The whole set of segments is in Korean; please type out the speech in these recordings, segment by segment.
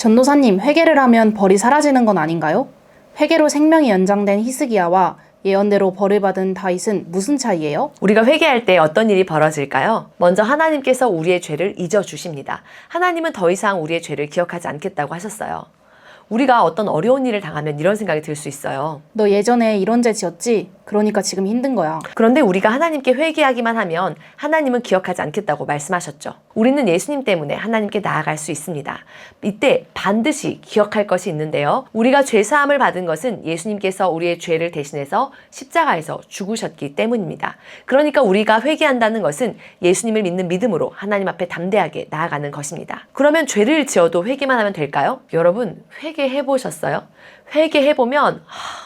전도사님, 회개를 하면 벌이 사라지는 건 아닌가요? 회개로 생명이 연장된 히스기야와 예언대로 벌을 받은 다윗은 무슨 차이예요? 우리가 회개할 때 어떤 일이 벌어질까요? 먼저 하나님께서 우리의 죄를 잊어주십니다. 하나님은 더 이상 우리의 죄를 기억하지 않겠다고 하셨어요. 우리가 어떤 어려운 일을 당하면 이런 생각이 들 수 있어요. 너 예전에 이런 죄 지었지? 그러니까 지금 힘든 거야. 그런데 우리가 하나님께 회개하기만 하면 하나님은 기억하지 않겠다고 말씀하셨죠. 우리는 예수님 때문에 하나님께 나아갈 수 있습니다. 이때 반드시 기억할 것이 있는데요. 우리가 죄사함을 받은 것은 예수님께서 우리의 죄를 대신해서 십자가에서 죽으셨기 때문입니다. 그러니까 우리가 회개한다는 것은 예수님을 믿는 믿음으로 하나님 앞에 담대하게 나아가는 것입니다. 그러면 죄를 지어도 회개만 하면 될까요? 여러분, 회개해 보셨어요? 회개해보면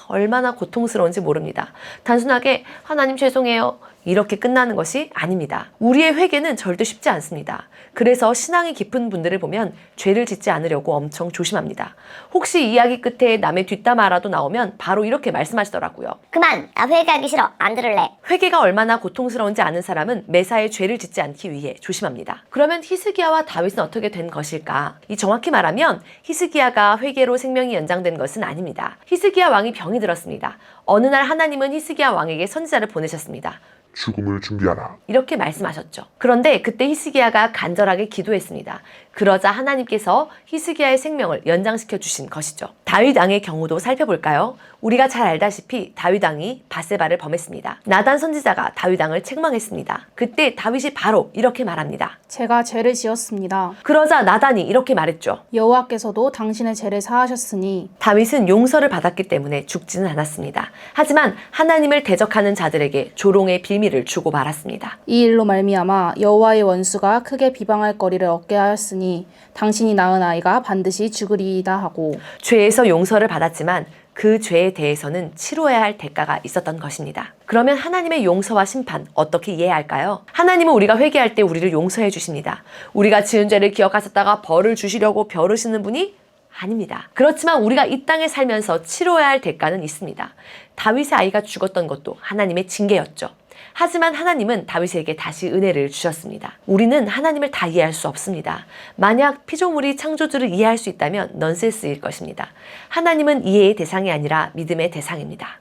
얼마나 고통스러운지 모릅니다. 단순하게 하나님 죄송해요 이렇게 끝나는 것이 아닙니다. 우리의 회개는 절대 쉽지 않습니다. 그래서 신앙이 깊은 분들을 보면 죄를 짓지 않으려고 엄청 조심합니다. 혹시 이야기 끝에 남의 뒷담화라도 나오면 바로 이렇게 말씀하시더라고요. 그만! 나 회개하기 싫어. 안 들을래. 회개가 얼마나 고통스러운지 아는 사람은 매사에 죄를 짓지 않기 위해 조심합니다. 그러면 히스기야와 다윗은 어떻게 된 것일까? 이 정확히 말하면 히스기야가 회개로 생명이 연장된 것은 아닙니다. 히스기야 왕이 병이 들었습니다. 어느 날 하나님은 히스기야 왕에게 선지자를 보내셨습니다. 죽음을 준비하라. 이렇게 말씀하셨죠. 그런데 그때 히스기야가 간절하게 기도했습니다. 그러자 하나님께서 히스기야의 생명을 연장시켜 주신 것이죠. 다윗 왕의 경우도 살펴볼까요? 우리가 잘 알다시피 다윗 왕이 밧세바를 범했습니다. 나단 선지자가 다윗 왕을 책망했습니다. 그때 다윗이 바로 이렇게 말합니다. 제가 죄를 지었습니다. 그러자 나단이 이렇게 말했죠. 여호와께서도 당신의 죄를 사하셨으니. 다윗은 용서를 받았기 때문에 죽지는 않았습니다. 하지만 하나님을 대적하는 자들에게 조롱의 빌미를 주고 말았습니다. 이 일로 말미암아 여호와의 원수가 크게 비방할 거리를 얻게 하였으니 당신이 낳은 아이가 반드시 죽으리이다 하고. 죄에서 용서를 받았지만 그 죄에 대해서는 치러야 할 대가가 있었던 것입니다. 그러면 하나님의 용서와 심판 어떻게 이해할까요? 하나님은 우리가 회개할 때 우리를 용서해 주십니다. 우리가 지은 죄를 기억하셨다가 벌을 주시려고 벼르시는 분이 아닙니다. 그렇지만 우리가 이 땅에 살면서 치러야 할 대가는 있습니다. 다윗의 아이가 죽었던 것도 하나님의 징계였죠. 하지만 하나님은 다윗에게 다시 은혜를 주셨습니다. 우리는 하나님을 다 이해할 수 없습니다. 만약 피조물이 창조주를 이해할 수 있다면 넌센스일 것입니다. 하나님은 이해의 대상이 아니라 믿음의 대상입니다.